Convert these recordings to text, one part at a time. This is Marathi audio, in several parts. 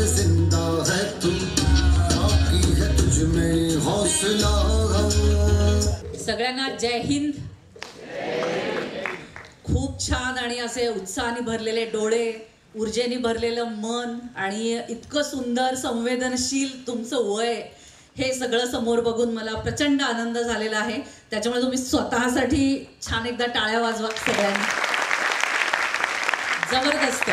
जिंदा है तू, बाकी है तुझ में हौसला। सगळ्यांना जय हिंद। खूप छान आणि असे उत्साहाने भरलेले डोळे, ऊर्जेने भरलेलं मन आणि इतकं सुंदर संवेदनशील तुमचं वय, हे सगळं समोर बघून मला प्रचंड आनंद झालेला आहे। त्याच्यामुळे तुम्ही स्वतःसाठी छान एकदा टाळ्या वाजवा सगळ्यांनी। जबरदस्त।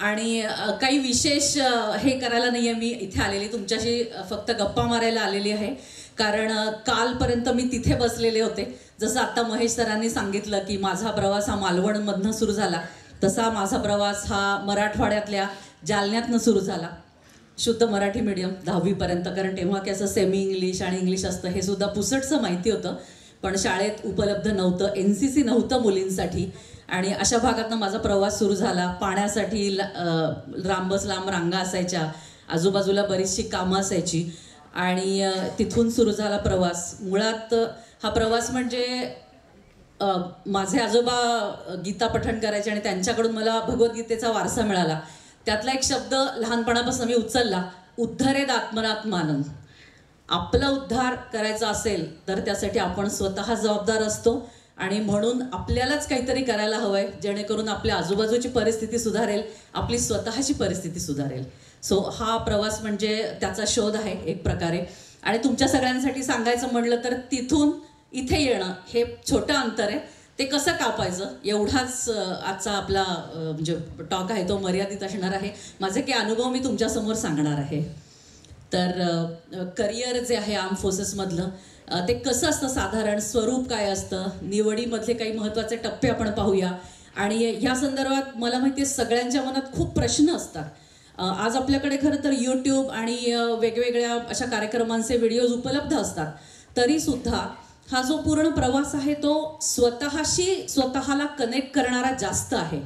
आणि काही विशेष हे करायला नाही आहे, मी इथे आलेली तुमच्याशी फक्त गप्पा मारायला आलेली आहे। कारण कालपर्यंत मी तिथे बसलेले होते, जसं आता महेश सरांनी सांगितलं की माझा प्रवास हा मालवणमधनं सुरू झाला, तसा माझा प्रवास हा मराठवाड्यातल्या जालन्यातनं सुरू झाला। शुद्ध मराठी मीडियम 10वी पर्यंत, कारण तेव्हा की असं सेमी इंग्लिश आणि इंग्लिश असतं हे सुद्धा पुसटचं माहिती होतं, पण शाळेत उपलब्ध नव्हतं, NCC नव्हतं मुलींसाठी। आणि अशा भागातनं माझा प्रवास सुरू झाला। पाण्यासाठी लांबच लांब रांगा असायच्या, आजूबाजूला बरीचशी कामं असायची आणि तिथून सुरू झाला प्रवास। मुळात हा प्रवास म्हणजे माझे आजोबा गीता पठण करायचे आणि त्यांच्याकडून मला भगवद्गीतेचा वारसा मिळाला। त्यातला एक शब्द लहानपणापासून मी उचलला, उद्धरेद आत्मनात्मानं। आपला उद्धार करायचा असेल तर त्यासाठी आपण स्वतः जबाबदार असतो आणि म्हणून आपल्यालाच काहीतरी करायला हवंय, जेणेकरून आपल्या आजूबाजूची परिस्थिती सुधारेल, आपली स्वतःची परिस्थिती सुधारेल। सो हा प्रवास म्हणजे त्याचा शोध आहे एक प्रकारे। आणि तुमच्या सगळ्यांसाठी सांगायचं म्हटलं तर तिथून इथे येणं हे छोटं अंतर आहे, ते कसं कापायचं एवढाच आजचा आपला म्हणजे टॉक आहे तो मर्यादित असणार आहे। माझे काही अनुभव मी तुमच्यासमोर सांगणार आहे। तर करिअर जे आहे आर्म फोर्सेसमधलं ते कसं असतं, साधारण स्वरूप काय असतं, निवडीमधले काही महत्त्वाचे टप्पे आपण पाहूया। आणि ह्या संदर्भात मला माहिती आहे सगळ्यांच्या मनात खूप प्रश्न असतात। आज आपल्याकडे खरं तर YouTube आणि वेगवेगळ्या अशा कार्यक्रमांचे व्हिडिओज उपलब्ध असतात, तरीसुद्धा हा जो पूर्ण प्रवास आहे तो स्वतःला कनेक्ट करणारा जास्त आहे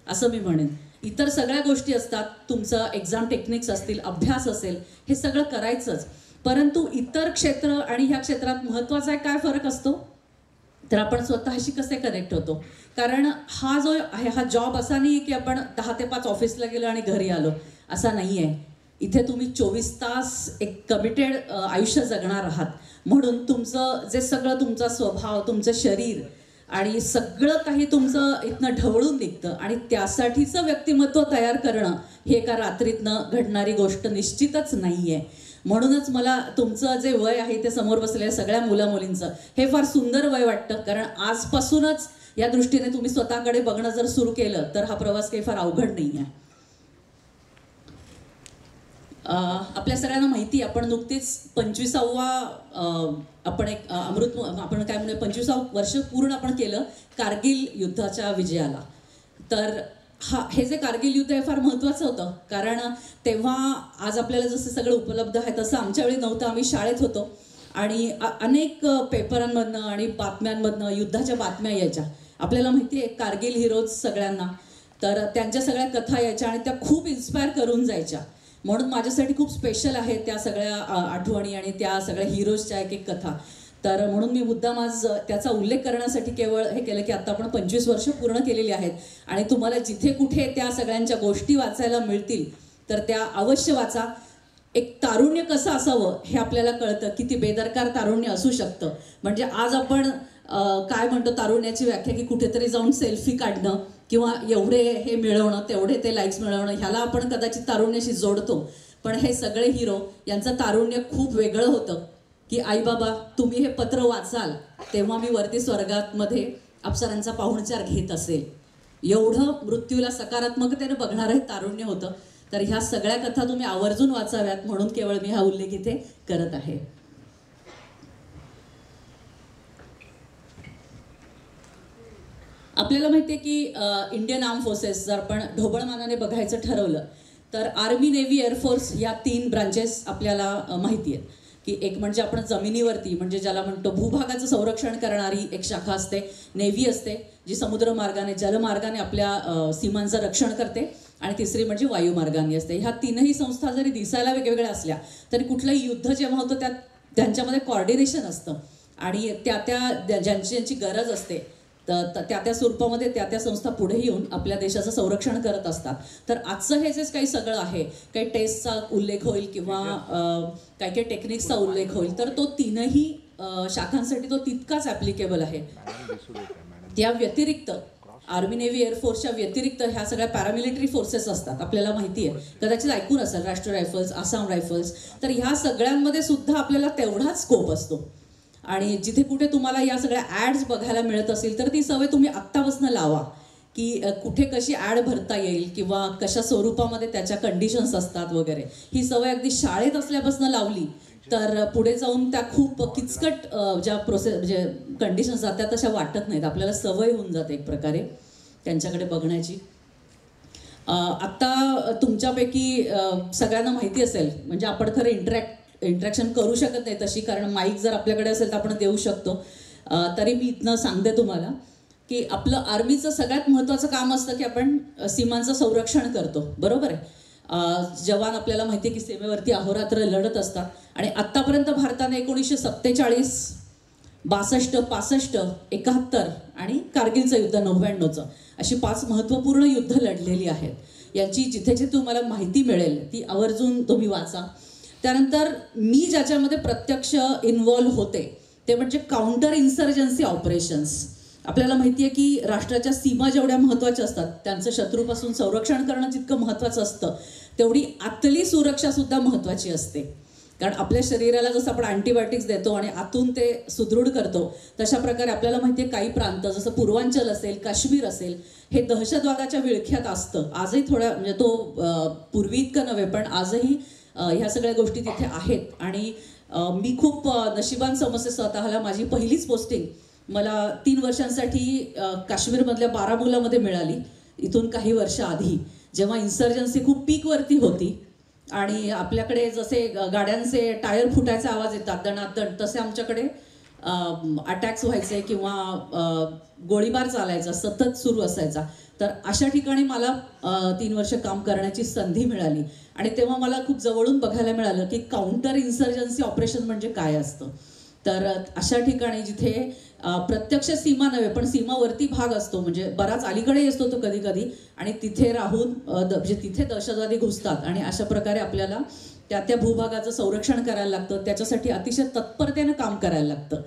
असं मी म्हणेन। इतर सगळ्या गोष्टी असतात, तुमचं एक्झाम टेक्निक्स असतील, अभ्यास असेल, हे सगळं करायचंच, परंतु इतर क्षेत्र आणि ह्या क्षेत्रात महत्त्वाचा काय फरक असतो तर आपण स्वतःशी कसे कनेक्ट होतो। कारण हा जो आहे हा जॉब असा नाही की आपण 10 ते 5 ऑफिसला गेलो आणि घरी आलो, असा नाही आहे। इथे तुम्ही 24 तास एक कमिटेड आयुष्य जगणार आहात, म्हणून तुमचं जे सगळं तुमचा स्वभाव, तुमचं शरीर आणि सगळं काही तुमचं इथनं ढवळून निघतं आणि त्यासाठीचं व्यक्तिमत्व तयार करणं ही एका रात्रीतनं घडणारी गोष्ट निश्चितच नाही आहे। म्हणूनच मला तुमचं जे वय आहे ते समोर बसलेल्या सगळ्या मुला-मुलींचं हे फार सुंदर वय वाटतं, कारण आजपासूनच या दृष्टीने तुम्ही स्वतःकडे बघणं जर सुरू केलं तर हा प्रवास काही फार अवघड नाही आहे। आपल्या सगळ्यांना माहिती आहे, आपण नुकतीच 25वा आपण एक आपण काय म्हणूया 25वा वर्ष पूर्ण आपण केलं कारगिल युद्धाच्या विजयाला। तर हे जे कारगिल युद्ध आहे फार महत्त्वाचं होतं, कारण तेव्हा आज आपल्याला जसं सगळं उपलब्ध आहे तसं आमच्या वेळी नव्हतं। आम्ही शाळेत होतो आणि अनेक पेपरांमधनं आणि बातम्यांमधनं युद्धाच्या बातम्या यायच्या। आपल्याला माहिती आहे कारगिल हिरोज सगळ्यांना, तर त्यांच्या सगळ्या कथा यायच्या आणि त्या खूप इन्स्पायर करून जायच्या। म्हणून माझ्यासाठी खूप स्पेशल आहे त्या सगळ्या आठवणी आणि त्या सगळ्या हिरोजच्या एक एक कथा। तर म्हणून मी मुद्दाम आज त्याचा उल्लेख करण्यासाठी केवळ हे केलं की आता आपण 25 वर्ष पूर्ण केलेली आहेत आणि तुम्हाला जिथे कुठे त्या सगळ्यांच्या गोष्टी वाचायला मिळतील तर त्या अवश्य वाचा। एक तारुण्य कसं असावं हे आपल्याला कळतं, किती बेदरकार तारुण्य असू शकतं। म्हणजे आज आपण काय म्हणतो तारुण्याची व्याख्या की कुठेतरी जाऊन सेल्फी काढणं किंवा एवढे हे मिळवणं, तेवढे ते लाईक्स मिळवणं, ह्याला आपण कदाचित तारुण्याशी जोडतो, पण हे सगळे हिरो यांचं तारुण्य खूप वेगळं होतं की आई बाबा तुम्ही हे पत्र वाचाल तेव्हा मी वरती स्वर्गात मध्ये अप्सरांचा पाहुणचार घेत असेल, एवढं मृत्यूला सकारात्मकतेने बघणारं हे तारुण्य होतं। तर ह्या सगळ्या कथा तुम्ही आवर्जून वाचाव्यात म्हणून केवळ मी हा उल्लेख इथे करत आहे। आपल्याला माहिती आहे की इंडियन आर्म फोर्सेस जर आपण ढोबळमानाने बघायचं ठरवलं तर आर्मी, नेव्ही, एअरफोर्स या 3 ब्रांचेस आपल्याला माहिती आहेत की एक म्हणजे आपण जमिनीवरती म्हणजे ज्याला म्हणतो भूभागाचं संरक्षण करणारी एक शाखा असते, नेव्ही असते जी समुद्रमार्गाने जलमार्गाने आपल्या सीमांचं रक्षण करते, आणि तिसरी म्हणजे वायुमार्गाने असते। ह्या 3ही संस्था जरी दिसायला वेगवेगळ्या असल्या तरी कुठलंही युद्ध जेव्हा होतं त्यांच्यामध्ये कोऑर्डिनेशन असतं आणि ज्यांची गरज असते तर त्या स्वरूपामध्ये त्या संस्था पुढे येऊन आपल्या देशाचं संरक्षण करत असतात. तर आजचं हे जे काही सगळं आहे, काही टेस्टचा उल्लेख होईल किंवा काही काही टेक्निक्सचा उल्लेख होईल, तर तो तीनही शाखांसाठी तो तितकाच ॲप्लिकेबल आहे. त्या व्यतिरिक्त आर्मी नेव्ही एअरफोर्सच्या व्यतिरिक्त ह्या सगळ्या पॅरामिलिटरी फोर्सेस असतात, आपल्याला माहिती आहे, कदाचित ऐकून असेल, राष्ट्रीय रायफल्स, आसाम रायफल्स. तर ह्या सगळ्यांमध्ये सुद्धा आपल्याला तेवढाच स्कोप असतो. आणि जिथे कुठे तुम्हाला या सगळ्या ॲड्स बघायला मिळत असेल तर ती सवय तुम्ही आत्तापासून लावा, की कुठे कशी ॲड भरता येईल किंवा कशा स्वरूपामध्ये त्याच्या कंडिशन्स असतात वगैरे. ही सवय अगदी शाळेत असल्यापासून लावली तर पुढे जाऊन त्या खूप किचकट ज्या म्हणजे कंडिशन्स असतात त्या तशा वाटत नाहीत. आपल्याला सवय होऊन जाते एक प्रकारे त्यांच्याकडे बघण्याची. आत्ता तुमच्यापैकी सगळ्यांना माहिती असेल, म्हणजे आपण खरं इंटरॅक्शन करू शकत नाही तशी, कारण माईक जर आपल्याकडे असेल तर आपण देऊ शकतो. तरी मी इथनं सांगते तुम्हाला की आपलं आर्मीचं सगळ्यात महत्त्वाचं काम असतं की आपण सीमांचं संरक्षण करतो, बरोबर आहे. जवान आपल्याला माहिती आहे की सीमेवरती अहोरात्र लढत असतात. आणि आत्तापर्यंत भारताने 1947, 62, 65, 71 आणि कारगिलचं युद्ध 99चं अशी 5 महत्त्वपूर्ण युद्ध लढलेली आहेत. यांची जिथे जिथे तुम्हाला माहिती मिळेल ती आवर्जून तुम्ही वाचा. त्यानंतर मी ज्याच्यामध्ये प्रत्यक्ष इन्व्हॉल्व होते ते म्हणजे काउंटर इन्सर्जन्सी ऑपरेशन्स. आपल्याला माहिती आहे की राष्ट्राच्या सीमा जेवढ्या महत्त्वाच्या असतात, त्यांचं शत्रूपासून संरक्षण करणं जितकं महत्त्वाचं असतं, तेवढी आतली सुरक्षासुद्धा महत्त्वाची असते. कारण आपल्या शरीराला जसं आपण अँटीबायोटिक्स देतो आणि आतून ते सुदृढ करतो, तशा प्रकारे आपल्याला माहिती आहे काही प्रांत जसं पूर्वांचल असेल, काश्मीर असेल, हे दहशतवादाच्या विळख्यात असतं. आजही थोड्या म्हणजे तो पूर्वी इतकं नव्हे, पण आजही ह्या सगळ्या गोष्टी तिथे आहेत. आणि मी खूप नशिबान समजते स्वतःला. माझी पहिलीच पोस्टिंग मला 3 वर्षांसाठी काश्मीरमधल्या बारामुल्लामध्ये मिळाली, इथून काही वर्ष आधी, जेव्हा इन्सर्जन्सी खूप पीकवरती होती आणि आपल्याकडे जसे गाड्यांचे टायर फुटायचा आवाज येतात दणादण, तसे आमच्याकडे अटॅक्स व्हायचे किंवा गोळीबार चालायचा सतत सुरू असायचा. तर अशा ठिकाणी मला 3 वर्ष काम करण्याची संधी मिळाली आणि तेव्हा मला खूप जवळून बघायला मिळालं की काउंटर इन्सर्जन्सी ऑपरेशन म्हणजे काय असतं. तर अशा ठिकाणी जिथे प्रत्यक्ष सीमा नव्हे पण सीमावर्ती भाग असतो, म्हणजे बराच अलीकडे असतो तो कधी कधी, आणि तिथे राहून म्हणजे तिथे दहशतवादी घुसतात आणि अशा प्रकारे आपल्याला त्या भूभागाचं संरक्षण करायला लागतं. त्याच्यासाठी अतिशय तत्परतेनं काम करायला लागतं.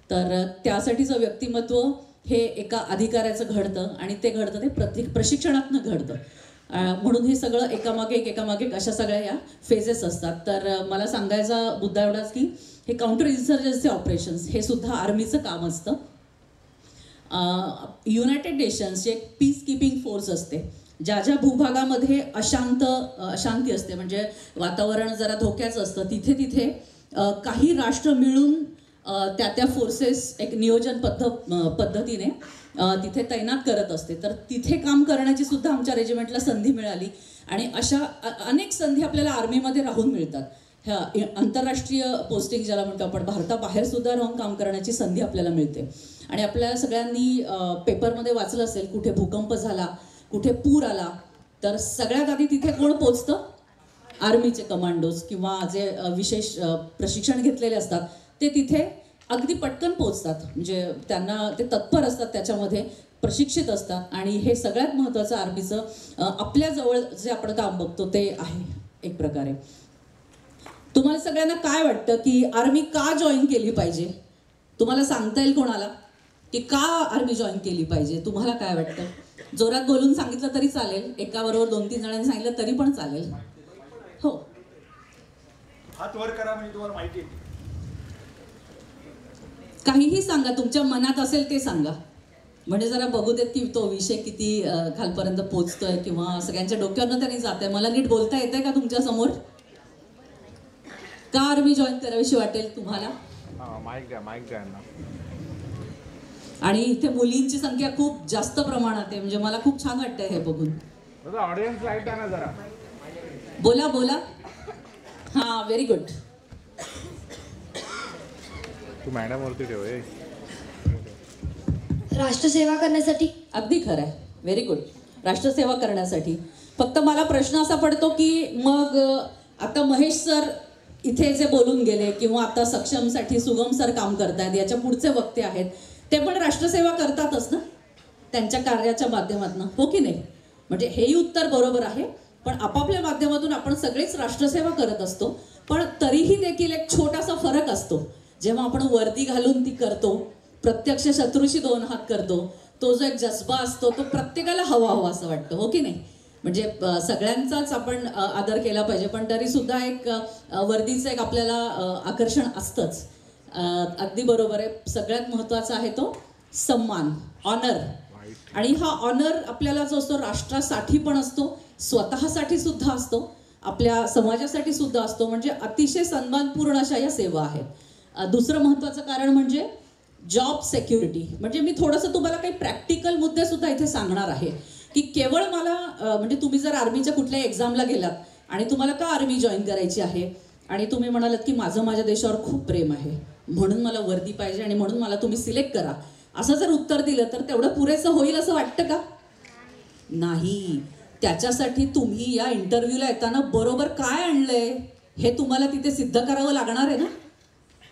तर त्यासाठीचं व्यक्तिमत्व हे एका अधिकाऱ्याचं घडतं आणि ते घडतं ते प्रशिक्षणातनं घडतं. म्हणून हे सगळं एकामागे एक अशा सगळ्या या फेजेस असतात. तर मला सांगायचा मुद्दा एवढाच की हे काउंटर इन्सर्जन्सी ऑपरेशन्स हे सुद्धा आर्मीचं काम असतं. युनायटेड नेशन्सची एक पीस कीपिंग फोर्स असते. ज्या भूभागामध्ये अशांती असते, म्हणजे वातावरण जरा धोक्याचं असतं, तिथे काही राष्ट्र मिळून त्या फोर्सेस एक नियोजन पद्धतीने तिथे तैनात करत असते. तर तिथे काम करण्याची सुद्धा आमच्या रेजिमेंटला संधी मिळाली आणि अशा अनेक संधी आपल्याला आर्मीमध्ये राहून मिळतात. ह्या आंतरराष्ट्रीय पोस्टिंग ज्याला म्हणतो आपण, भारताबाहेर सुद्धा राहून काम करण्याची संधी आपल्याला मिळते. आणि आपल्याला सगळ्यांनी पेपरमध्ये वाचलं असेल, कुठे भूकंप झाला, कुठे पूर आला, तर सगळ्यात आधी तिथे कोण पोचतं? आर्मीचे कमांडोज किंवा जे विशेष प्रशिक्षण घेतलेले असतात ते तिथे अगदी पटकन पोचतात. म्हणजे त्यांना ते तत्पर असतात, त्याच्यामध्ये प्रशिक्षित असतात. आणि हे सगळ्यात महत्त्वाचं आर्मीचं आपल्या जवळ जे आपण काम बघतो ते आहे एक प्रकारे. तुम्हाला सगळ्यांना काय वाटतं की आर्मी का जॉईन केली पाहिजे? तुम्हाला सांगता येईल कोणाला की का आर्मी जॉईन केली पाहिजे? तुम्हाला काय वाटतं? जोरात बोलून सांगितलं तरी चालेल, एकाबरोबर 2-3 जणांनी सांगितलं तरी पण चालेल. हो, हात वर करा म्हणजे तुम्हाला माहिती आहे. काहीही सांगा, तुमच्या मनात असेल ते सांगा, म्हणजे जरा बघू देत की तो विषय किती खालपर्यंत पोहोचतोय किंवा सगळ्यांच्या डोक्यावरनं त्यांनी जात आहे. मला नीट बोलता येतंय का तुमच्या समोर? का आर्मी जॉईन करावीशी वाटेल तुम्हाला? माईक द्या ना. आणि इथे मुलींची संख्या खूप जास्त प्रमाणात आहे, म्हणजे मला खूप छान वाटतंय हे बघून. ऑडियन्स लाईट आहे ना जरा. बोला. हा, व्हेरी गुड. तू मॅडम वरती ठेव. राष्ट्रसेवा करण्यासाठी. अगदी खरं आहे, व्हेरी गुड. राष्ट्रसेवा करण्यासाठी. फक्त मला प्रश्न असा पडतो की मग आता महेश सर इथे जे बोलून गेले किंवा आता सक्षमसाठी सुगम सर काम करतायत, याच्या पुढचे वक्ते आहेत, ते पण राष्ट्रसेवा करतातच ना त्यांच्या कार्याच्या माध्यमातून, हो की नाही? म्हणजे हेही उत्तर बरोबर आहे, पण आपापल्या माध्यमातून आपण सगळेच राष्ट्रसेवा करत असतो. पण तरीही देखील एक छोटासा फरक असतो. जेव्हा आपण वर्दी घालून ती करतो, प्रत्यक्ष शत्रूशी 2 हात करतो, तो जो एक जज्बा असतो तो प्रत्येकाला हवा असं वाटतं, हो की नाही? म्हणजे सगळ्यांचाच आपण आदर केला पाहिजे, पण तरी सुद्धा एक वर्दीचं एक आपल्याला आकर्षण असतंच. अगदी बरोबर आहे. सगळ्यात महत्त्वाचा आहे तो सन्मान, ऑनर. आणि हा ऑनर आपल्याला जो असतो राष्ट्रासाठी पण असतो, स्वतःसाठी सुद्धा असतो, आपल्या समाजासाठी सुद्धा असतो. म्हणजे अतिशय सन्मानपूर्ण अशा या सेवा आहेत. दुसरं महत्त्वाचं कारण म्हणजे जॉब सेक्युरिटी. म्हणजे मी थोडंसं तुम्हाला काही प्रॅक्टिकल मुद्दे सुद्धा इथे सांगणार आहे की केवळ मला म्हणजे तुम्ही जर आर्मीच्या कुठल्याही एक्झामला गेलात आणि तुम्हाला का आर्मी जॉईन करायची आहे आणि तुम्ही म्हणालात की माझं देशावर खूप प्रेम आहे म्हणून मला वर्दी पाहिजे आणि म्हणून मला तुम्ही सिलेक्ट करा, असं जर उत्तर दिलं तर तेवढं पुरेसं होईल असं वाटतं का? नाही. त्याच्यासाठी तुम्ही या इंटरव्ह्यूला येताना बरोबर काय आणलंय हे तुम्हाला तिथे सिद्ध करावं लागणार आहे ना.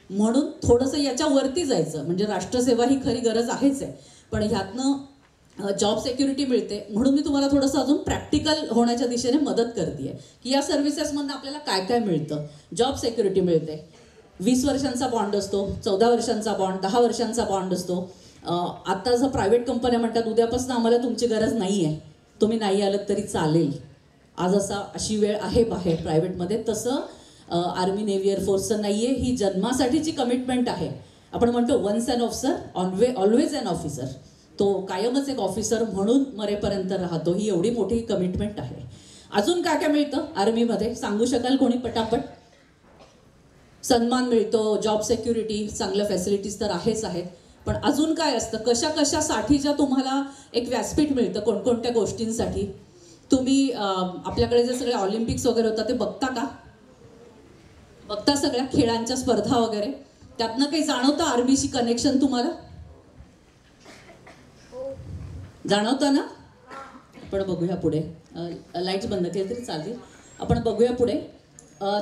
म्हणून थोडंसं याच्यावरती जायचं. म्हणजे राष्ट्रसेवा ही खरी गरज आहेच आहे, पण ह्यातनं जॉब सिक्युरिटी मिळते. म्हणून मी तुम्हाला थोडंसं अजून प्रॅक्टिकल होण्याच्या दिशेने मदत करते की या सर्व्हिसेसमधनं आपल्याला काय काय मिळतं. जॉब सिक्युरिटी मिळते. 20 वर्षांचा बॉन्ड असतो, 14 वर्षांचा बॉन्ड, 10 वर्षांचा बॉन्ड असतो. आता जर प्रायव्हेट कंपन्या म्हणतात उद्यापासून आम्हाला तुमची गरज नाही आहे, तुम्ही नाही आलं तरी चालेल. आज अशी वेळ आहे बाहेर प्रायव्हेटमध्ये. तसं आर्मी नेव्ही एअरफोर्सचं नाही आहे. ही जन्मासाठीची कमिटमेंट आहे. आपण म्हणतो वन्स अन ऑफिसर ऑलवेज अन ऑफिसर. तो कायमच एक ऑफिसर म्हणून मरेपर्यंत राहतो. ही एवढी मोठी कमिटमेंट आहे. अजून काय काय मिळतं आर्मीमध्ये सांगू शकाल कोणी पटापट? सन्मान मिळतो, जॉब सिक्युरिटी, चांगल्या फॅसिलिटीज तर आहेच आहेत, पण अजून काय असतं? कशासाठीच्या तुम्हाला एक व्यासपीठ मिळतं कोणकोणत्या गोष्टींसाठी? तुम्ही आपल्याकडे जे सगळे ऑलिम्पिक्स वगैरे होतात ते बघता का? बघता सगळ्या खेळांच्या स्पर्धा वगैरे? त्यातनं काही जाणवतं आर्मीशी कनेक्शन तुम्हाला? जाणवतं ना? आपण बघूया पुढे. लाईट्स बंद केले तरी चालतील. आपण बघूया पुढे.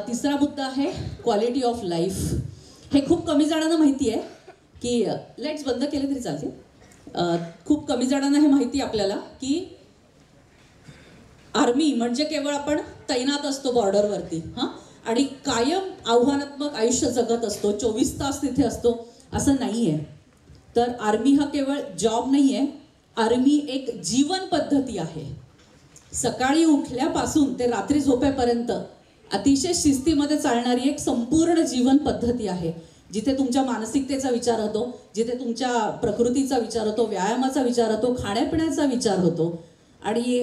तिसरा मुद्दा आहे क्वालिटी ऑफ लाईफ. हे खूप कमी जणांना माहिती आहे की लाईट्स बंद केले तरी चालतील. खूप कमी जणांना हे माहिती आपल्याला की आर्मी म्हणजे केवळ आपण तैनात असतो बॉर्डरवरती आणि कायम आव्हानात्मक आयुष्य जगत असतो, 24 तास तिथे असतो असं नाही आहे. तर आर्मी हा केवळ जॉब नाही आहे, आर्मी एक जीवन पद्धती आहे. सकाळी उठल्यापासून ते रात्री झोपेपर्यंत अतिशय शिस्तीमध्ये चालणारी एक संपूर्ण जीवन पद्धती आहे, जिथे तुमच्या मानसिकतेचा विचार होतो, जिथे तुमच्या प्रकृतीचा विचार होतो, व्यायामाचा विचार होतो, खाण्यापिण्याचा विचार होतो. आणि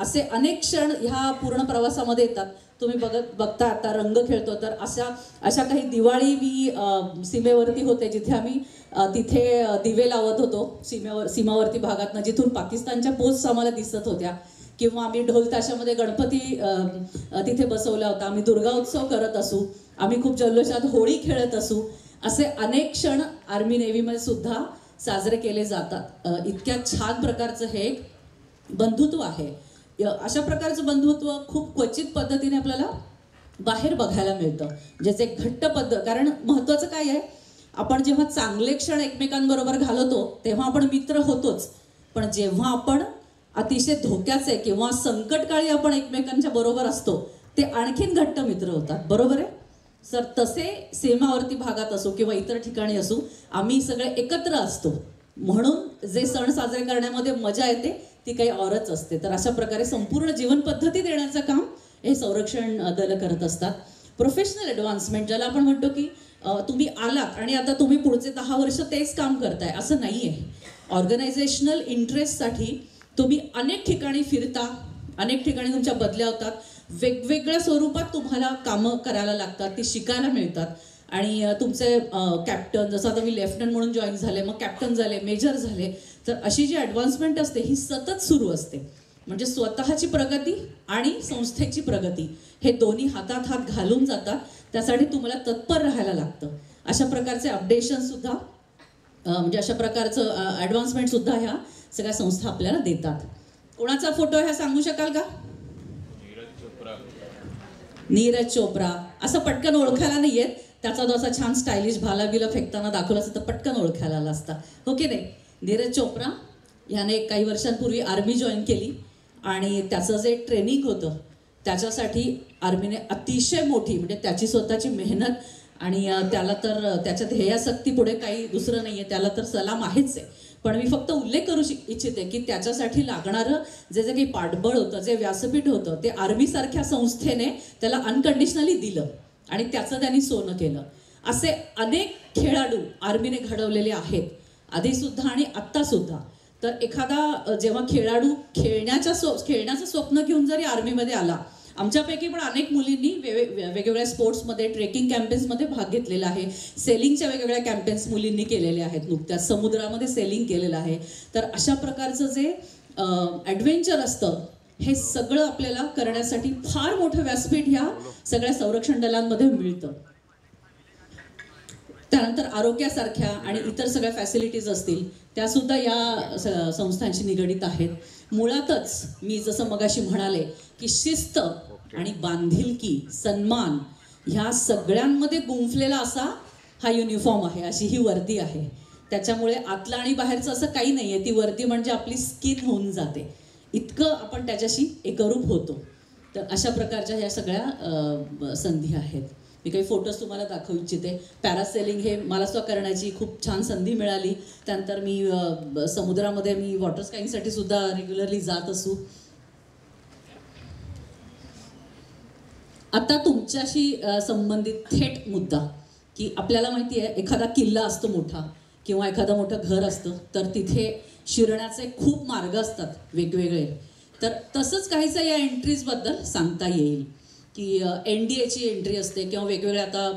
असे अनेक क्षण ह्या पूर्ण प्रवासामध्ये येतात. तुम्ही बघता आता रंग खेळतो तर अशा काही दिवाळी मी सीमेवरती होते जिथे आम्ही तिथे दिवे लावत होतो सीमावर्ती भागातनं, जिथून पाकिस्तानच्या पोस्ट आम्हाला दिसत होत्या. किंवा आम्ही ढोल ताशामध्ये गणपती तिथे बसवला होता. आम्ही दुर्गा उत्सव करत असू, आम्ही खूप जल्लोषात होळी खेळत असू, असे अनेक क्षण आर्मी नेव्हीमध्ये सुद्धा साजरे केले जातात. इतक्या छान प्रकारचं हे बंधुत्व आहे. अशा प्रकारचं बंधुत्व खूप क्वचित पद्धतीने आपल्याला बाहेर बघायला मिळतं, ज्याचे एक घट्ट पद्धत. कारण महत्त्वाचं काय आहे, आपण जेव्हा चांगले क्षण एकमेकांबरोबर घालवतो तेव्हा आपण मित्र होतोच, पण जेव्हा आपण अतिशय धोक्याचे किंवा संकटकाळी आपण एकमेकांच्या बरोबर असतो ते आणखीन घट्ट मित्र होतात. बरोबर आहे सर? तसे सीमावर्ती भागात असो किंवा इतर ठिकाणी असो, आम्ही सगळे एकत्र असतो म्हणून जे सण साजरे करण्यामध्ये मजा येते ती काही औरच असते. तर अशा प्रकारे संपूर्ण जीवन पद्धती देण्याचं काम हे संरक्षण दल करत असतात. प्रोफेशनल ॲडव्हान्समेंट ज्याला आपण म्हणतो की तुम्ही आलात आणि आता तुम्ही पुढचे 10 वर्ष तेच काम करताय असं नाही आहे. ऑर्गनायझेशनल इंटरेस्टसाठी तुम्ही अनेक ठिकाणी फिरता, अनेक ठिकाणी तुमच्या बदल्या होतात, वेगवेगळ्या स्वरूपात तुम्हाला कामं करायला लागतात, ती शिकायला मिळतात. आणि तुमचे कॅप्टन, जसं आता मी लेफ्टनंट म्हणून जॉईन झाले, मग कॅप्टन झाले, मेजर झाले, तर अशी जी ॲडव्हान्समेंट असते ही सतत सुरू असते. म्हणजे स्वतःची प्रगती आणि संस्थेची प्रगती हे दोन्ही हातात हात घालून जातात. त्यासाठी तुम्हाला तत्पर राहायला लागतं. अशा प्रकारचे अपडेशनसुद्धा म्हणजे अशा प्रकारचं ॲडव्हान्समेंटसुद्धा ह्या सगळ्या संस्था आपल्याला देतात. कोणाचा फोटो ह्या सांगू शकाल का? नीरज चोप्रा. असं पटकन ओळखायला नाही येत, त्याचा जो असा छान स्टायलिश भालाबिला फेकताना दाखवला असता तर पटकन ओळखायला आला असता, हो की नाही. नीरज चोप्रा ह्याने काही वर्षांपूर्वी आर्मी जॉईन केली आणि त्याचं जे ट्रेनिंग होतं त्याच्यासाठी आर्मीने अतिशय मोठी म्हणजे त्याची स्वतःची मेहनत आणि त्याला तर त्याच्या ध्येयासक्ती पुढे काही दुसरं नाही आहे, त्याला तर सलाम आहेच आहे. पण मी फक्त उल्लेख करू इच्छिते की त्याच्यासाठी लागणारं जे काही पाठबळ होतं, जे व्यासपीठ होतं, ते आर्मीसारख्या संस्थेने त्याला अनकंडिशनली दिलं आणि त्याचं त्यांनी सोनं केलं. असे अनेक खेळाडू आर्मीने घडवलेले आहेत आधीसुद्धा आणि आत्तासुद्धा. तर एखादा जेव्हा खेळाडू खेळण्याचं स्वप्न घेऊन जरी आर्मीमध्ये आला, आमच्यापैकी पण अनेक मुलींनी वेगवेगळ्या स्पोर्ट्समध्ये, ट्रेकिंग कॅम्पेन्समध्ये भाग घेतलेला आहे. सेलिंगच्या वेगवेगळ्या कॅम्पेन्स मुलींनी केलेल्या आहेत, नुकत्याच समुद्रामध्ये सेलिंग केलेलं आहे. तर अशा प्रकारचं जे ॲडव्हेंचर असतं हे सगळं आपल्याला करण्यासाठी फार मोठं व्यासपीठ ह्या सगळ्या संरक्षण दलांमध्ये मिळतं. त्यानंतर आरोग्यासारख्या आणि इतर सगळ्या फॅसिलिटीज असतील त्यासुद्धा या संस्थांशी निगडीत आहेत. मुळातच मी जसं मगाशी म्हणाले की शिस्त आणि बांधिलकी, सन्मान ह्या सगळ्यांमध्ये गुंफलेला असा हा युनिफॉर्म आहे, अशी ही वर्दी आहे. त्याच्यामुळे आतलं आणि बाहेरचं असं काही नाही आहे. ती वर्दी म्हणजे आपली स्किन होऊन जाते, इतकं आपण त्याच्याशी एकरूप होतो. तर अशा प्रकारच्या ह्या सगळ्या संधी आहेत. मी काही फोटोज तुम्हाला दाखवू इच्छिते. पॅरासेलिंग हे मला स्वतः करण्याची खूप छान संधी मिळाली. त्यानंतर मी समुद्रामध्ये मी वॉटर स्काईंगसाठी सुद्धा रेग्युलरली जात असू. आता तुमच्याशी संबंधित थेट मुद्दा की आपल्याला माहिती आहे एखादा किल्ला असतो मोठा किंवा एखादं मोठं घर असतं, तर तिथे शिरण्याचे खूप मार्ग असतात वेगवेगळे. तर तसंच काहीसं या एंट्रीजबद्दल सांगता येईल की NDAची एंट्री असते किंवा वेगवेगळे आता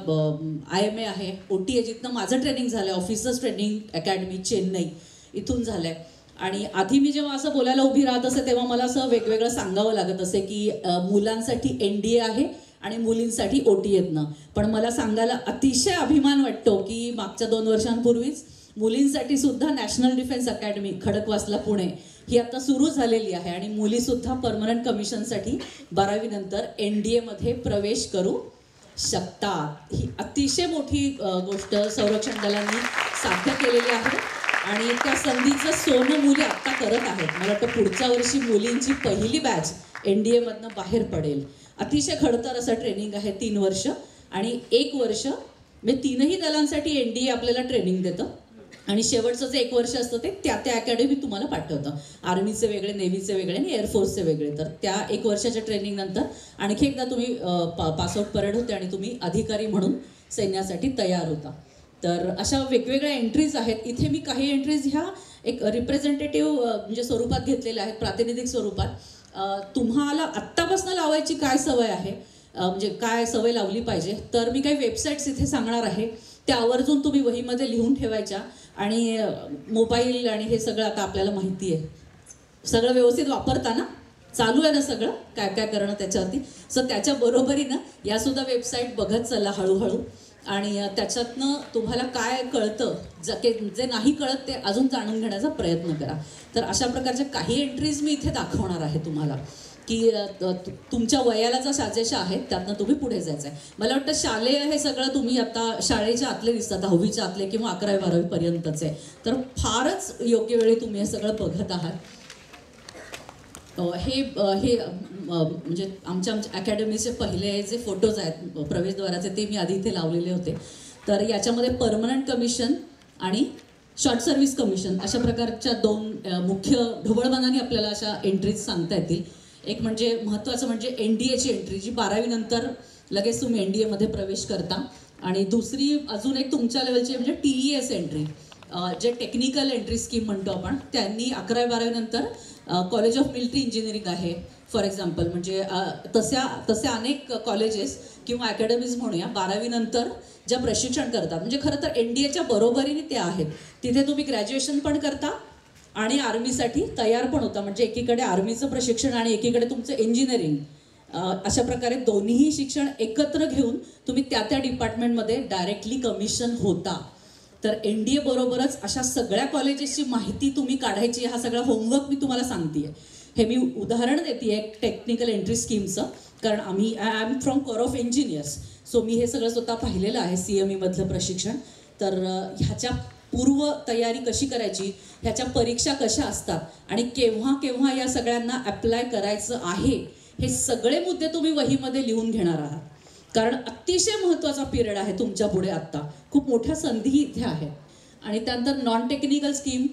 IMA आहे, OTA जिथनं माझं ट्रेनिंग झालं, ऑफिसर्स ट्रेनिंग अकॅडमी चेन्नई इथून झालं आहे. आणि आधी मी जेव्हा असं बोलायला उभी राहत असे तेव्हा मला असं वेगवेगळं सांगावं लागत असे की मुलांसाठी NDA आहे आणि मुलींसाठी OTAतनं. पण मला सांगायला अतिशय अभिमान वाटतो की मागच्या 2 वर्षांपूर्वीच मुलींसाठी सुद्धा National Defence Academy Khadakwasla Pune ही आता सुरू झालेली आहे आणि मुलीसुद्धा परमनंट कमिशनसाठी 12वी नंतर NDA मध्ये प्रवेश करू शकतात. ही अतिशय मोठी गोष्ट संरक्षण दलांनी साध्य केलेली आहे आणि त्या संधीचं सोनं मुली आत्ता करत आहेत. मला वाटतं पुढच्या वर्षी मुलींची पहिली बॅच NDA मधनं बाहेर पडेल. अतिशय खडतर असं ट्रेनिंग आहे, 3 वर्ष आणि 1 वर्ष म्हणजे 3ही दलांसाठी NDA आपल्याला ट्रेनिंग देतं आणि शेवटचं जे 1 वर्ष असतं ते त्या अकॅडमी तुम्हाला पाठवतं. आर्मीचे वेगळे, नेव्हीचे वेगळे आणि एअरफोर्सचे वेगळे. तर त्या 1 वर्षाच्या ट्रेनिंग नंतर आणखी एकदा तुम्ही पासआउट परेड होते आणि तुम्ही अधिकारी म्हणून सैन्यासाठी तयार होता. तर अशा वेगवेगळ्या एंट्रीज आहेत. इथे मी काही एंट्रीज ह्या एक रिप्रेझेंटेटिव्ह म्हणजे स्वरूपात घेतलेल्या आहेत, प्रातिनिधिक स्वरूपात. तुम्हाला आत्तापासून लावायची काय सवय आहे, म्हणजे काय सवय लावली पाहिजे, तर मी काही वेबसाईट्स इथे सांगणार आहे. त्या आवर्जून तुम्ही वहीमध्ये लिहून ठेवायच्या आणि मोबाईल आणि हे सगळं आता आपल्याला माहिती आहे, सगळं व्यवस्थित वापरता ना, चालू आहे ना सगळं काय काय करणं त्याच्यावरती. सो त्याच्या बरोबरीनं यासुद्धा वेबसाईट बघत चला हळूहळू आणि त्याच्यातनं तुम्हाला काय कळतं, जे नाही कळत ते अजून जाणून घेण्याचा प्रयत्न करा. तर अशा प्रकारच्या काही एंट्रीज मी इथे दाखवणार आहे तुम्हाला की तुमच्या वयाला ज्या साजेशा आहेत त्यातनं तुम्ही पुढे जायचं आहे. मला वाटतं शालेय हे सगळं तुम्ही आता शाळेच्या आतले दिसतात, 10वीच्या आतले किंवा 11वी-12वी पर्यंतचे. तर फारच योग्य वेळी तुम्ही हे सगळं बघत आहात. हे म्हणजे आमच्या अकॅडमीचे पहिले जे फोटोज आहेत प्रवेशद्वाराचे ते मी आधी इथे लावलेले होते. तर याच्यामध्ये परमनंट कमिशन आणि शॉर्ट सर्व्हिस कमिशन अशा प्रकारच्या 2 मुख्य ढोबळमानाने आपल्याला अशा एंट्रीज सांगता येतील. एक म्हणजे महत्त्वाचं म्हणजे NDAची एंट्री जी 12वी नंतर लगेच तुम्ही NDA मध्ये प्रवेश करता आणि दुसरी अजून एक तुमच्या लेवलची म्हणजे TES एंट्री, जे टेक्निकल एंट्री स्कीम म्हणतो आपण. त्यांनी 11वी-12वी नंतर कॉलेज ऑफ मिलिटरी इंजिनिअरिंग आहे फॉर एक्झाम्पल, म्हणजे तसे अनेक कॉलेजेस किंवा अकॅडमीज म्हणूया 12वी नंतर ज्या प्रशिक्षण करतात, म्हणजे खरं तर NDAच्या बरोबरीने ते आहेत. तिथे तुम्ही ग्रॅज्युएशन पण करता आणि आर्मीसाठी तयार पण होता, म्हणजे एकीकडे आर्मीचं प्रशिक्षण आणि एकीकडे तुमचं इंजिनिअरिंग, अशा प्रकारे दोन्हीही शिक्षण एकत्र घेऊन तुम्ही त्या डिपार्टमेंटमध्ये डायरेक्टली कमिशन होता. तर NDA बरोबरच अशा सगळ्या कॉलेजेसची माहिती तुम्ही काढायची, हा सगळा होमवर्क मी तुम्हाला सांगते. हे मी उदाहरण देते एक टेक्निकल एंट्री स्कीमचं, कारण I am from Corps of Engineers, so मी हे सगळं स्वतः पाहिलेलं आहे CME मधलं प्रशिक्षण. तर ह्याच्या पूर्व तयारी कशी करायची, ह्याच्या परीक्षा कशा असतात आणि केव्हा केव्हा या सगळ्यांना अप्लाय करायचं आहे, हे सगळे मुद्दे तुम्ही वहीमध्ये लिहून घेणार आहात. कारण अतिशय महत्त्वाचा पिरियड आहे तुमच्या पुढे आत्ता. खूप मोठ्या संधी इथे आहेत. आणि त्यानंतर non technical scheme,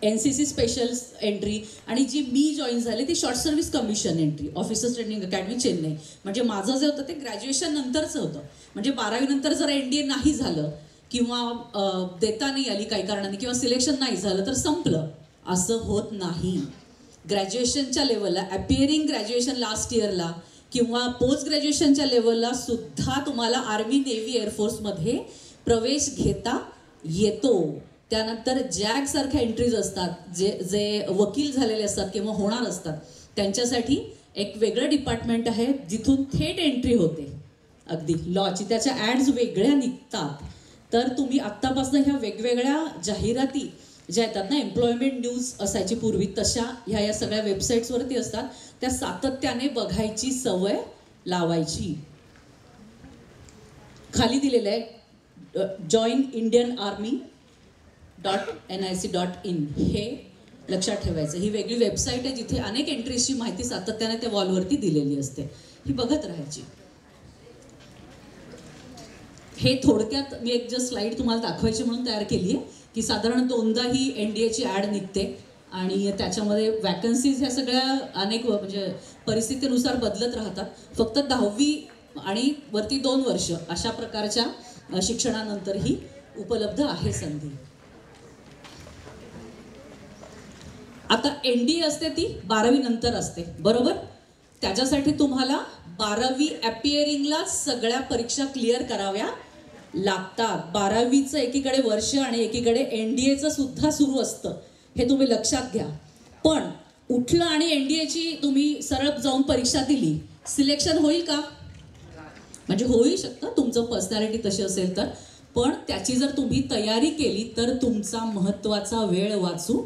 NCC special entry, आणि जी मी जॉईन झाले ती short service commission entry, officers training academy Chennai. म्हणजे माझं जे होतं ते ग्रॅज्युएशन नंतरचं होतं. म्हणजे 12वी नंतर जर NDA नाही झालं किंवा देता नाही आली काही कारणाने किंवा सिलेक्शन नाही झालं तर संपलं, असं होत नाही. ग्रॅज्युएशनच्या लेवलला, अपिअरिंग ग्रॅज्युएशन लास्ट इयरला किंवा पोस्ट ग्रॅज्युएशनच्या लेवलला सुद्धा तुम्हाला आर्मी, नेव्ही, एअरफोर्समध्ये प्रवेश घेता येतो. त्यानंतर जॅग सारख्या एंट्रीज असतात, जे वकील झालेले असतात किंवा होणार असतात, त्यांच्यासाठी एक वेगळं डिपार्टमेंट आहे जिथून थेट एंट्री होते अगदी लॉची. त्याच्या ॲड्स वेगळ्या निघतात. तर तुम्ही आत्तापासून ह्या वेगवेगळ्या जाहिराती ज्या येतात ना, एम्प्लॉयमेंट न्यूज असायची पूर्वी, तशा ह्या सगळ्या वेबसाईट्सवरती असतात, त्या सातत्याने बघायची सवय लावायची. खाली दिलेलं आहे joinIndianArmy.nic.in, हे लक्षात ठेवायचं. ही वेगळी वेबसाईट आहे जिथे अनेक एंट्रीजची माहिती सातत्याने त्या वॉलवरती दिलेली असते, ही बघत राहायची. हे थोडक्यात मी एक जस्ट स्लाईड तुम्हाला दाखवायची म्हणून तयार केली आहे की साधारण 2दा ही NDAची ॲड निघते आणि त्याच्यामध्ये वॅकन्सीज ह्या सगळ्या अनेक म्हणजे परिस्थितीनुसार बदलत राहतात. फक्त 10वी आणि वरती 2 वर्ष अशा प्रकारच्या शिक्षणानंतरही उपलब्ध आहे संधी. आता NDA असते ती 12वी नंतर असते, बरोबर. त्याच्यासाठी तुम्हाला 12वी अपिअरिंगला सगळ्या परीक्षा क्लिअर कराव्या लागतात. 12वीचं एकीकडे वर्ष आणि एकीकडे NDAचं सुद्धा सुरू असतं, हे तुम्ही लक्षात घ्या. पण उठलं आणि NDAची तुम्ही सरळ जाऊन परीक्षा दिली, सिलेक्शन होईल का? म्हणजे होऊ शकतं, तुमचं पर्सनॅलिटी तशी असेल तर. पण त्याची जर तुम्ही तयारी केली तर तुमचा महत्त्वाचा वेळ वाचू